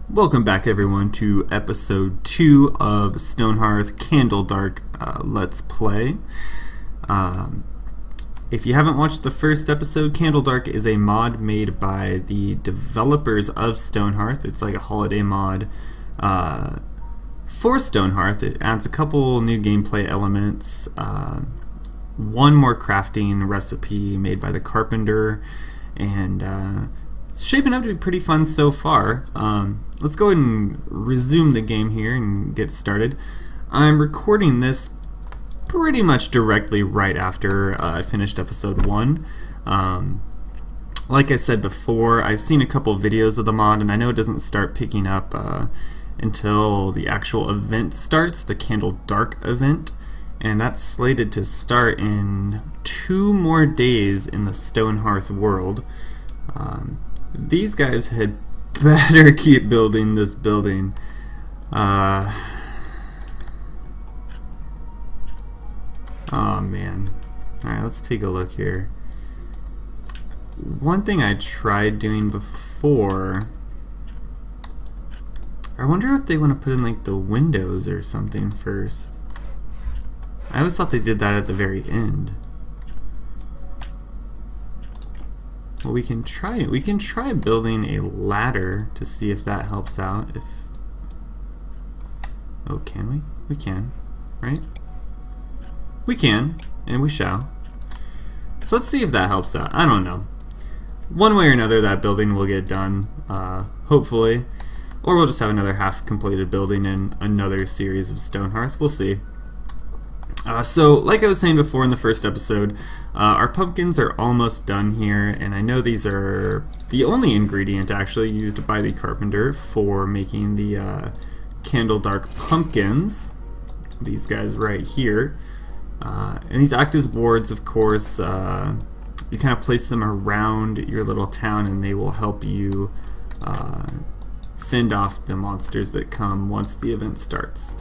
Welcome back everyone to episode 2 of Stonehearth Candledark Let's Play. If you haven't watched the first episode, Candledark is a mod made by the developers of Stonehearth. It's like a holiday mod for Stonehearth. It adds a couple new gameplay elements, one more crafting recipe made by the carpenter, and it's shaping up to be pretty fun so far. Let's go ahead and resume the game here and get started. I'm recording this pretty much directly right after I finished episode 1. Like I said before, I've seen a couple videos of the mod, and I know it doesn't start picking up until the actual event starts, the Candledark event, and that's slated to start in 2 more days in the Stonehearth world. These guys had better keep building this building. Oh man. Alright, let's take a look here. One thing I tried doing before, I wonder if they want to put in like the windows or something first. I always thought they did that at the very end. Well, we can try building a ladder to see if that helps out. Oh, can we? We can, right? We can, and we shall. So let's see if that helps out. I don't know. One way or another, that building will get done, hopefully. Or we'll just have another half-completed building in another series of Stonehearth. We'll see. So, like I was saying before in the first episode, our pumpkins are almost done here, and I know these are the only ingredient actually used by the carpenter for making the Candledark pumpkins. These guys right here. And these act as boards, of course. You kind of place them around your little town, and they will help you fend off the monsters that come once the event starts.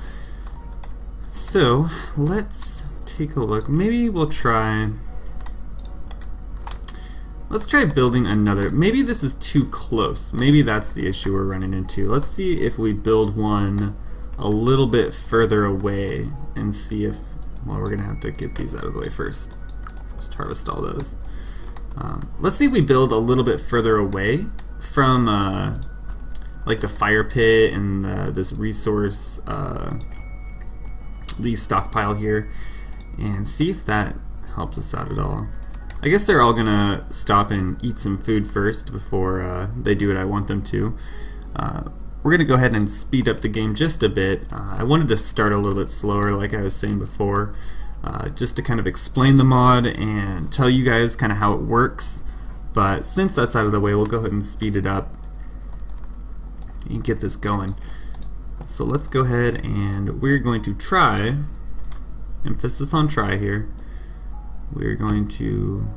So, let's take a look. Maybe we'll try... Let's try building another. Maybe this is too close. Maybe that's the issue we're running into. Let's see if we build one a little bit further away and see if... Well, we're going to have to get these out of the way first. Just harvest all those. Let's see if we build a little bit further away from like the fire pit and this resource... the stockpile here, and see if that helps us out at all. I guess they're all gonna stop and eat some food first before they do what I want them to. We're gonna go ahead and speed up the game just a bit. I wanted to start a little bit slower, like I was saying before, just to kind of explain the mod and tell you guys kind of how it works. But since that's out of the way, we'll go ahead and speed it up and get this going. So let's go ahead and we're going to try, emphasis on try here, we're going to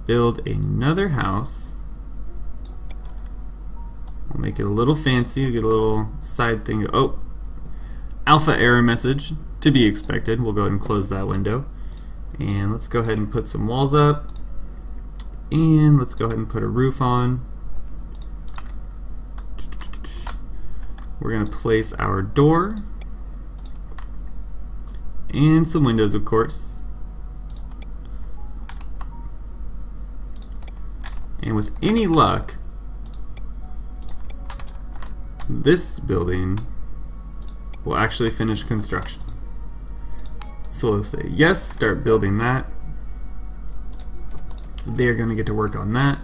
build another house. We'll make it a little fancy, get a little side thing. Oh, alpha error message, to be expected. We'll go ahead and close that window. And let's go ahead and put some walls up. And let's go ahead and put a roof on. We're going to place our door and some windows, of course. And with any luck, this building will actually finish construction. So we'll say yes, start building that. They're going to get to work on that.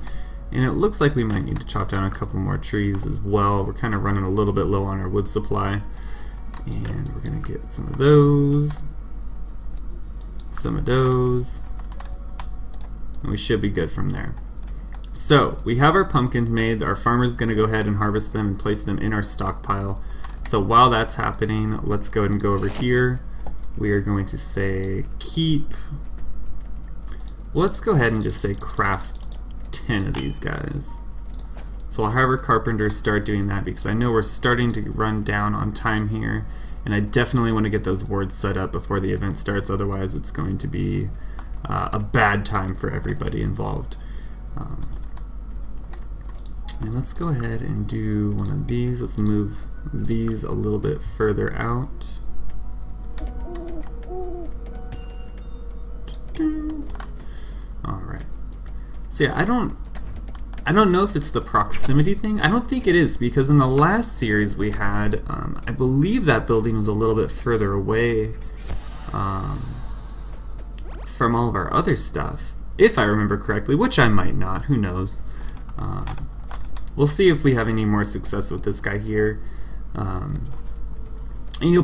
And it looks like we might need to chop down a couple more trees as well. We're kind of running a little bit low on our wood supply. And we're going to get some of those. Some of those. And we should be good from there. So, we have our pumpkins made. Our farmer's going to go ahead and harvest them and place them in our stockpile. So while that's happening, let's go ahead and go over here. We are going to say keep. Well, let's go ahead and just say craft 10 of these guys. So I'll have our carpenters start doing that because I know we're starting to run down on time here, and I definitely want to get those wards set up before the event starts, otherwise it's going to be a bad time for everybody involved. And let's go ahead and do one of these. Let's move these a little bit further out. Alright. So yeah, I don't know if it's the proximity thing. I don't think it is, because in the last series we had, I believe that building was a little bit further away from all of our other stuff, if I remember correctly, which I might not, who knows. We'll see if we have any more success with this guy here. And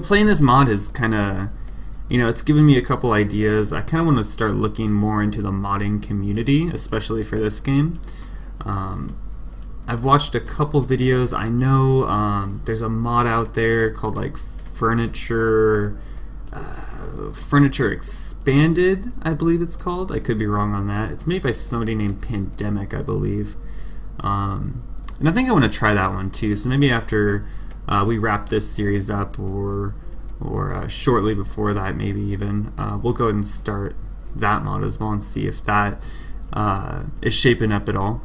playing this mod is kind of, it's given me a couple ideas. I kind of want to start looking more into the modding community, especially for this game. I've watched a couple videos. I know there's a mod out there called like Furniture Expanded, I believe it's called. I could be wrong on that. It's made by somebody named Pandemic, I believe. And I think I want to try that one too. So maybe after we wrap this series up, or shortly before that, maybe even, we'll go ahead and start that mod as well and see if that is shaping up at all.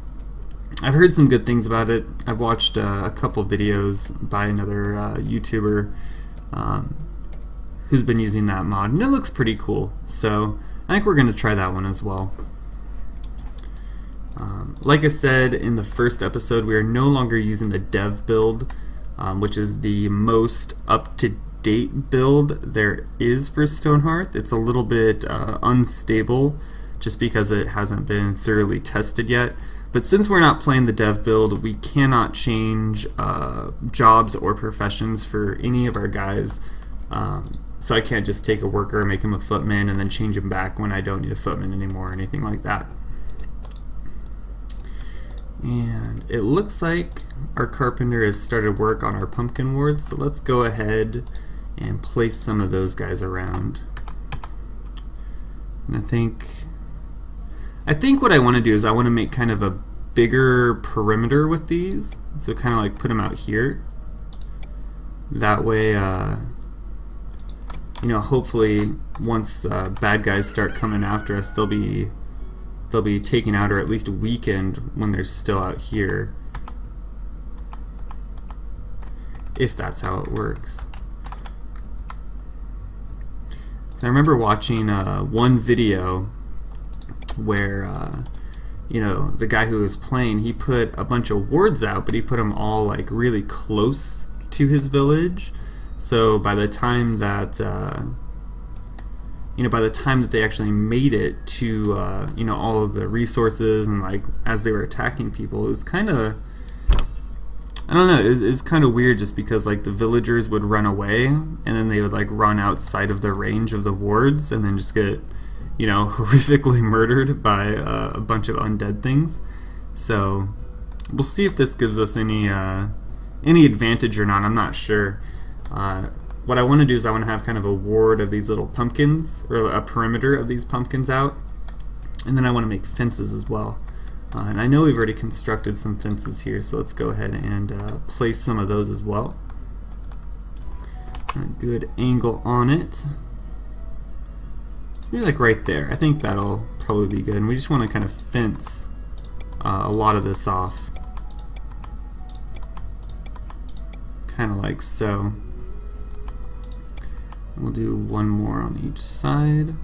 I've heard some good things about it. I've watched a couple videos by another YouTuber who's been using that mod, and it looks pretty cool. So I think we're going to try that one as well. Like I said in the first episode, we are no longer using the dev build, which is the most up-to-date build there is for Stonehearth. It's a little bit unstable just because it hasn't been thoroughly tested yet. But since we're not playing the dev build, we cannot change jobs or professions for any of our guys. So I can't just take a worker, make him a footman, and then change him back when I don't need a footman anymore or anything like that. And it looks like our carpenter has started work on our pumpkin wards, so let's go ahead and place some of those guys around. And I think what I want to do is I want to make kind of a bigger perimeter with these, so kind of like put them out here. That way, hopefully once bad guys start coming after us, they'll be taken out, or at least weakened when they're still out here, if that's how it works. I remember watching one video where the guy who was playing, he put a bunch of wards out, but he put them all like really close to his village, so by the time that they actually made it to all of the resources, and like as they were attacking people, it was kind of, I don't know, it's kind of weird, just because like the villagers would run away and then they would like run outside of the range of the wards and then just get horrifically murdered by a bunch of undead things. So we'll see if this gives us any advantage or not. I'm not sure. What I want to do is I want to have kind of a ward of these little pumpkins, or a perimeter of these pumpkins out, and then I want to make fences as well. And I know we've already constructed some fences here, so let's go ahead and place some of those as well. A good angle on it. Maybe like right there. I think that'll probably be good. And we just want to kind of fence a lot of this off. Kind of like so. We'll do one more on each side.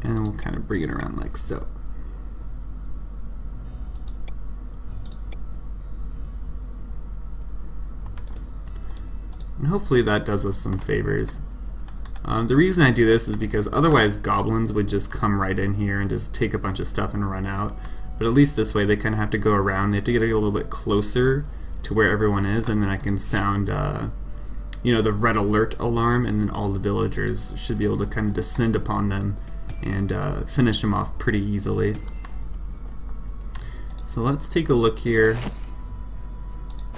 And we'll kind of bring it around like so. And hopefully that does us some favors. The reason I do this is because otherwise goblins would just come right in here and just take a bunch of stuff and run out. But at least this way they kind of have to go around. They have to get a little bit closer to where everyone is, and then I can sound the red alert alarm, and then all the villagers should be able to kind of descend upon them and finish them off pretty easily. So let's take a look here.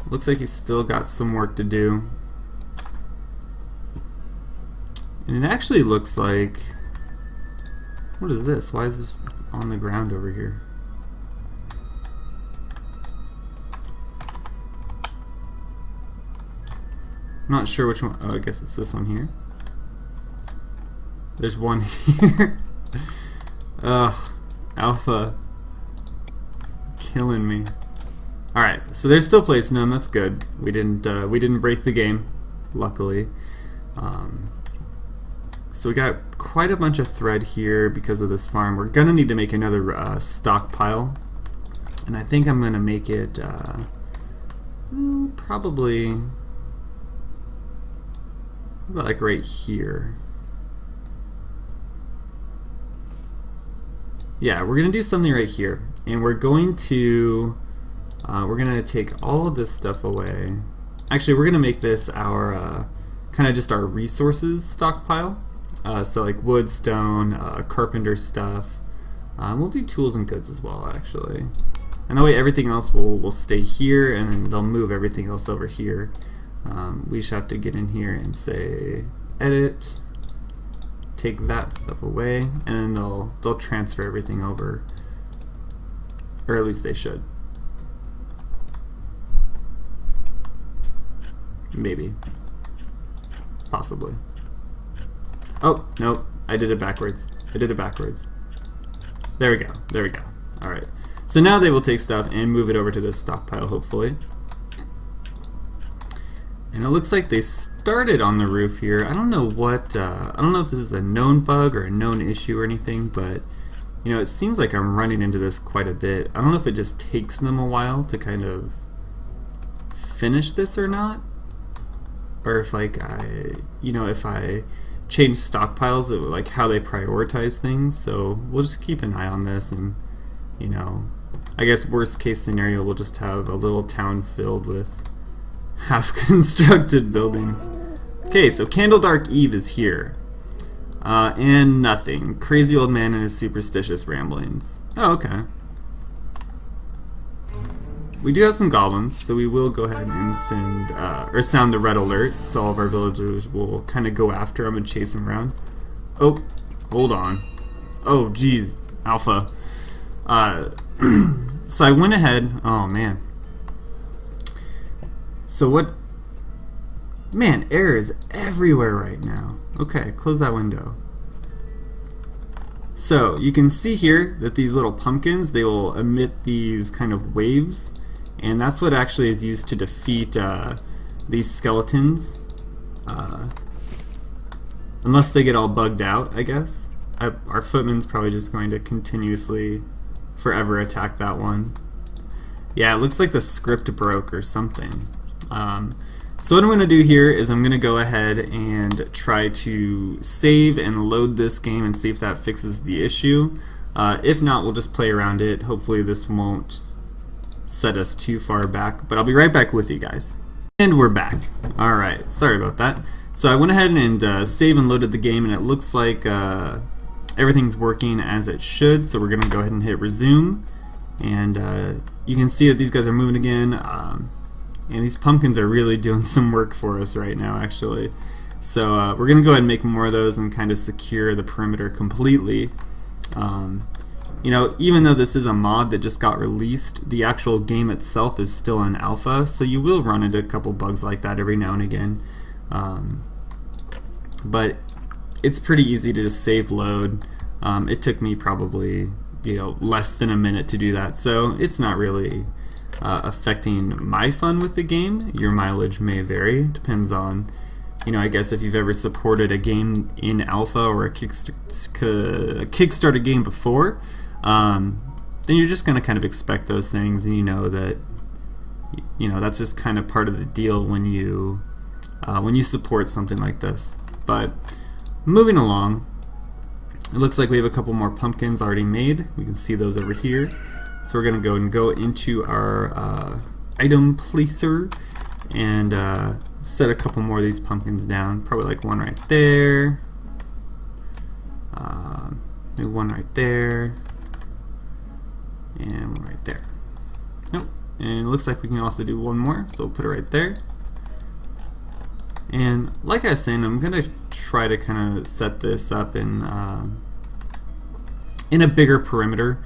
Looks like he's still got some work to do. And it actually looks like... What is this? Why is this on the ground over here? I'm not sure which one. Oh, I guess it's this one here. There's one here. Ugh, Alpha killing me. All right, so there's still placing them. That's good. We didn't break the game, luckily. So we got quite a bunch of thread here because of this farm. We're gonna need to make another stockpile, and I think I'm gonna make it probably about like right here. Yeah, we're gonna do something right here, and we're going to take all of this stuff away. Actually, we're gonna make this our kind of just our resources stockpile. So like wood, stone, carpenter stuff. We'll do tools and goods as well, actually. And that way everything else will stay here, and then they'll move everything else over here. We just have to get in here and say edit, take that stuff away, and then they'll transfer everything over, or at least they should. Maybe, possibly. Oh, nope, I did it backwards. There we go, there we go. Alright, so now they will take stuff and move it over to this stockpile, hopefully. And it looks like they started on the roof here. I don't know what, I don't know if this is a known bug or a known issue or anything, but you know, it seems like I'm running into this quite a bit. I don't know if it just takes them a while to kind of finish this or not, or if like if I change stockpiles, like how they prioritize things. So we'll just keep an eye on this, and you know, I guess worst case scenario, we'll just have a little town filled with half constructed buildings. Okay, so Candledark Eve is here. And nothing. Crazy old man and his superstitious ramblings. Oh, okay. We do have some goblins, so we will go ahead and send, or sound the red alert, so all of our villagers will kind of go after him and chase him around. Oh, hold on. Oh, geez, Alpha. So I went ahead, oh man. So what, man, air is everywhere right now. Okay, close that window. So you can see here that these little pumpkins, they will emit these kind of waves, and that's what actually is used to defeat these skeletons, unless they get all bugged out, I guess. Our footman's probably just going to continuously forever attack that one. Yeah, it looks like the script broke or something. So what I'm going to do here is I'm going to go ahead and try to save and load this game and see if that fixes the issue. If not, we'll just play around it. Hopefully this won't set us too far back, but I'll be right back with you guys. And we're back. Alright, sorry about that. So I went ahead and save and loaded the game, and it looks like everything's working as it should, so we're going to go ahead and hit resume. And you can see that these guys are moving again. And these pumpkins are really doing some work for us right now, actually. So we're going to go ahead and make more of those and kind of secure the perimeter completely. You know, even though this is a mod that just got released, the actual game itself is still in alpha, so you will run into a couple bugs like that every now and again. But it's pretty easy to just save load. It took me probably, you know, less than a minute to do that, so it's not really affecting my fun with the game. Your mileage may vary, depends on, you know, I guess if you've ever supported a game in alpha or a Kickstarter game before, then you're just going to kind of expect those things, and you know that, you know, that's just kind of part of the deal when you support something like this. But moving along, it looks like we have a couple more pumpkins already made. We can see those over here. So we're going to go into our item placer and set a couple more of these pumpkins down. Probably like one right there, maybe one right there, and one right there. Nope. And it looks like we can also do one more, so we'll put it right there. And like I was saying, I'm going to try to kind of set this up in a bigger perimeter.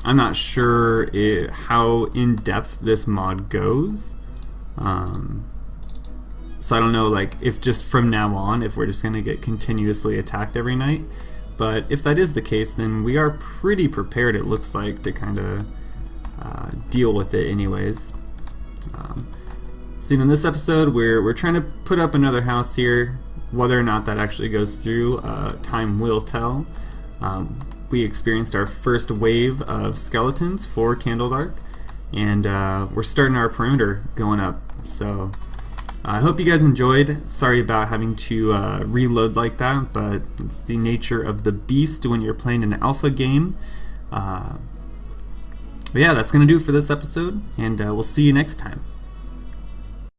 I'm not sure how in-depth this mod goes, so I don't know, like, if just from now on, if we're just going to get continuously attacked every night. but if that is the case, then we are pretty prepared, it looks like, to kind of deal with it anyways. So in this episode, we're trying to put up another house here. Whether or not that actually goes through, time will tell. We experienced our first wave of skeletons for Candledark, and we're starting our perimeter going up. So I hope you guys enjoyed. Sorry about having to reload like that, but it's the nature of the beast when you're playing an alpha game. But yeah, that's going to do it for this episode, and we'll see you next time.